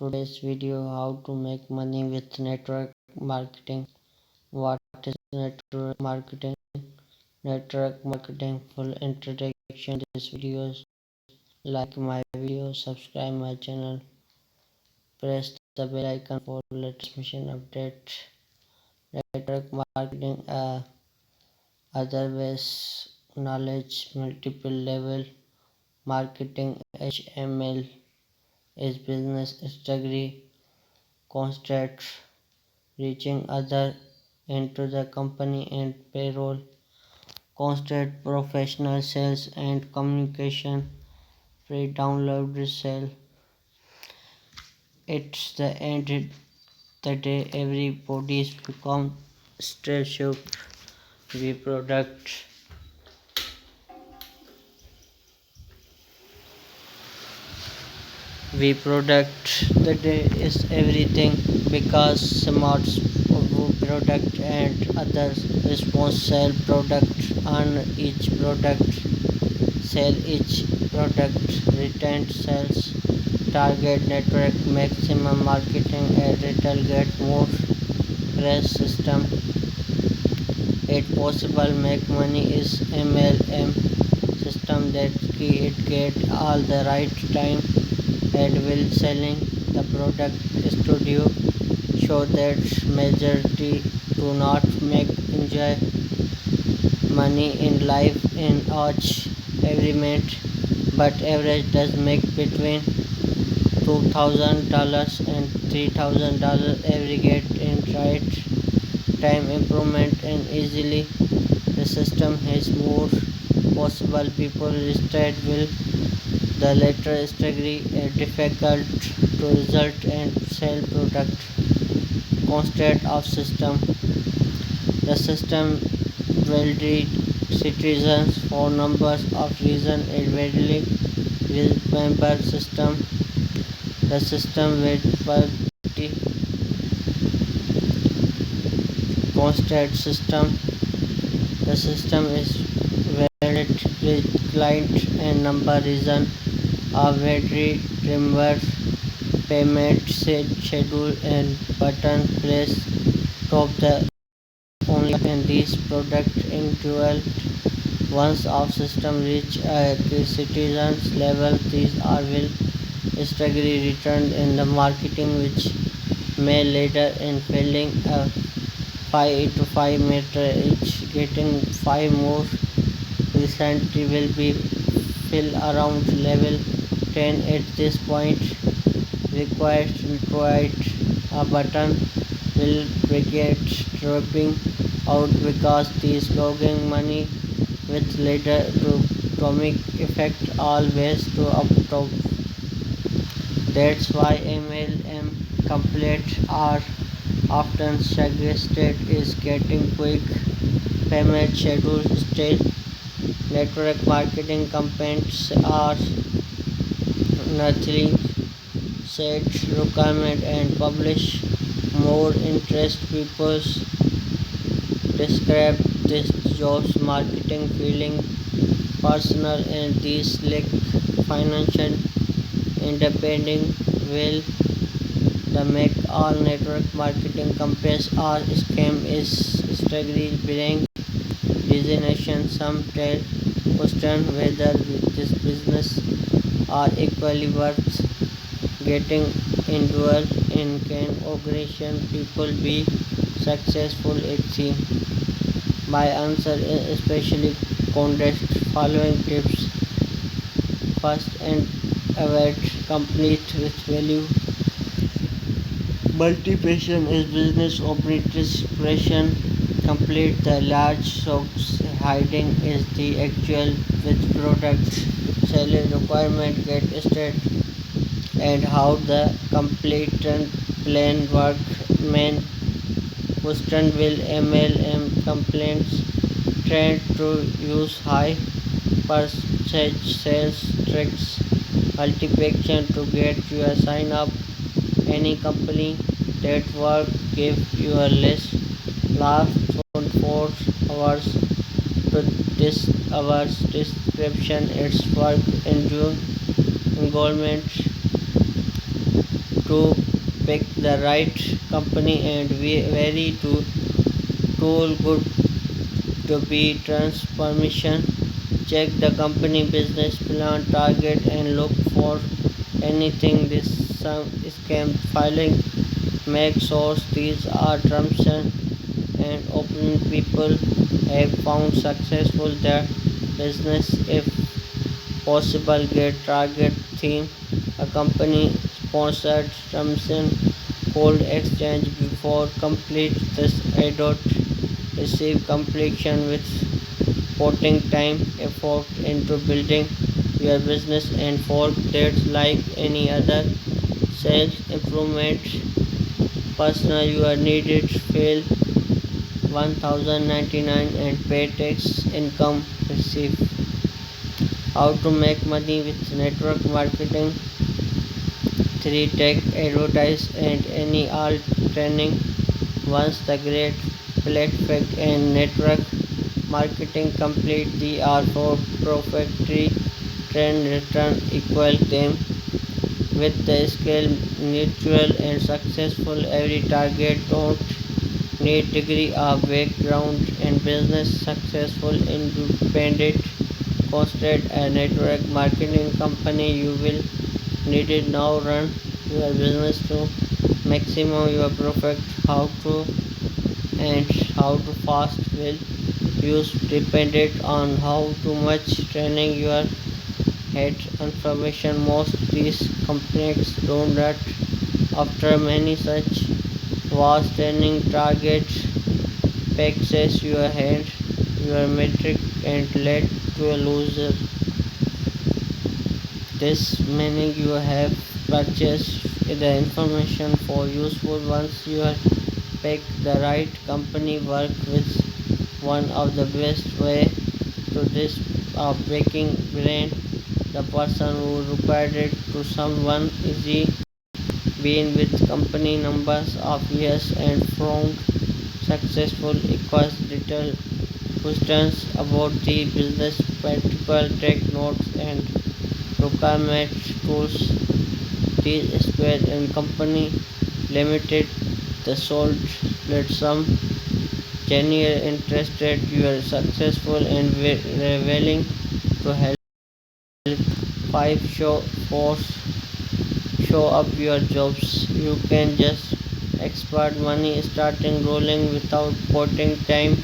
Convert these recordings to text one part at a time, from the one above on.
Today's video how to make money with network marketing. What is network marketing? Network marketing full introduction. This video, like my video, subscribe my channel, press the bell icon for latest mission update. Network marketing otherwise knowledge multiple level marketing. HML is business strategy constant reaching other into the company and payroll, constant professional sales and communication, free download resell. It's the end of the day everybody's become stress up. We product the day is everything because smart product and others response sell product on each product sell each product return sales target network maximum marketing and retail get more press system it possible make money is MLM system that it get all the right time and will selling the product studio show that majority do not make enjoy money in life in each every minute but average does make between $2,000 and $3,000 every get in right time improvement and easily the system has more possible people instead will the latter strategy difficult to result and sell product constant of system. The system will read citizens for numbers of reason it readily remember system. The system will constant system. The system is valid with client and number reason already remember payment set schedule and button place top the only and these product include once of system reach a citizens level these are will strategically returned in the marketing which may later in filling a 5 to 5 meter each getting 5 more recently will be fill around level 10 at this point required to provide a button will begin dropping out because these logging money with later to atomic effect always to up top. That's why MLM complete are often suggested is getting quick payment schedule still network marketing campaigns are nothing set requirement and publish more interest people describe this jobs marketing feeling personal and these like financial independent will the make all network marketing companies are scam is strategy bring designation some tell question whether this business are equally worth getting involved in can organization people be successful it seems my answer is especially condensed following tips first and avoid complete with value multiplication is business operation complete the large stocks hiding is the actual with product selling requirement get started and how the complete plan work main question will MLM complaints trend to use high percentage sales tricks multiplication to get you a sign up any company that work give you a list last 24 hours to this hours description its work in June engagement to pick the right company and very to tool good to be transformation. Check the company business plan target and look for anything this some scam filing. Make sure these are terms and open people have found successful their business if possible get target theme a company sponsored something cold exchange before complete this adult receive completion with putting time effort into building your business and for that like any other sales improvement personal you are needed fail 1099 and pay tax income receive how to make money with network marketing 3 tech advertise and any all training once the great platform and network marketing complete the are for proprietary trend return equal them with the scale neutral and successful every target don't need degree or background in business successful independent constant a network marketing company you will need it now run your business to maximum your profit how to and how to fast will use dependent on how too much training your head information most these companies don't that after many such vast training targets packages your head your metric and lead to a loser this meaning you have purchased the information for useful once you have picked the right company work with one of the best way to this of breaking brain the person who required it to someone easy been with company numbers of years and found successful equals little questions about the business practical tech notes and requirement tools these square and company limited the sold let some genuine interested you are successful and willing to help five show up your jobs you can just expert money starting rolling without putting time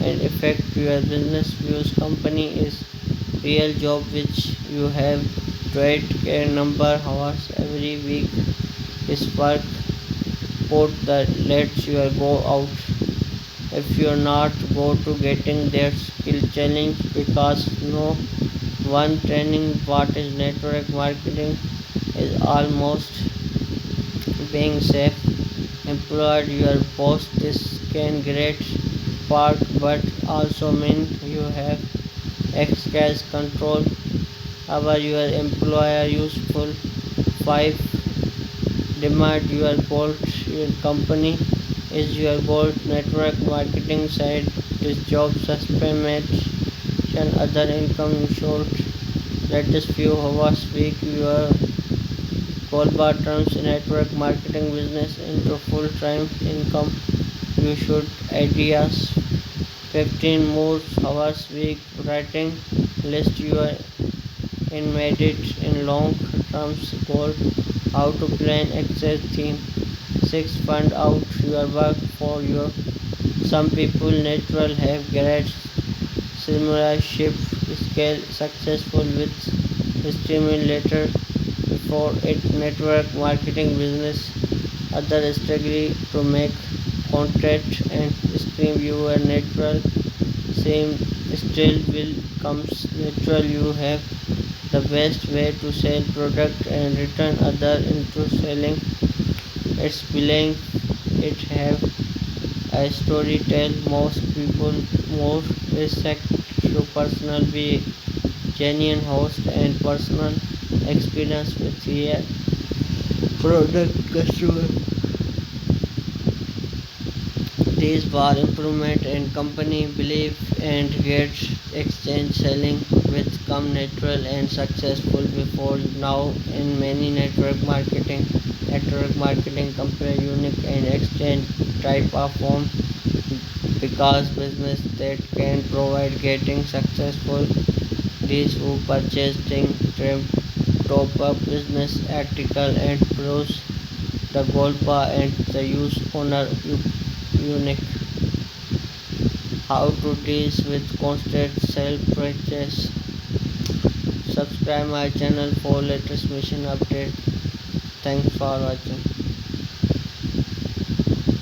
and effect your business views company is real job which you have tried a number hours every week is work put that lets you go out if you're not go to getting their skill challenge because no one training what is network marketing is almost being safe employed your boss this can great part but also mean you have excess control over your employer useful 5 demand your goal your company is your goal network marketing side this job suspension other income short latest few hours week your goal bar turns network marketing business into full time income you should ideas 15 more hours week writing list your embedded in long term goal how to plan access theme 6 fund out your work for your some people natural have great similar shift scale successful with stimulator before it network marketing business other struggle to make contract and scream your natural same still will comes natural you have the best way to sell product and return other into selling its billing it have a story tell most people more respect to personal be genuine host and personal experience with your product customer these bar improvement and company belief and get exchange selling with come natural and successful before now in many network marketing network marketing compare unique and exchange type of form because business that can provide getting successful. These who purchasing trim top up business article and browse the golpa and the use owner unique. How to deal with constant self purchase. Subscribe my channel for latest mission update. Thanks for watching.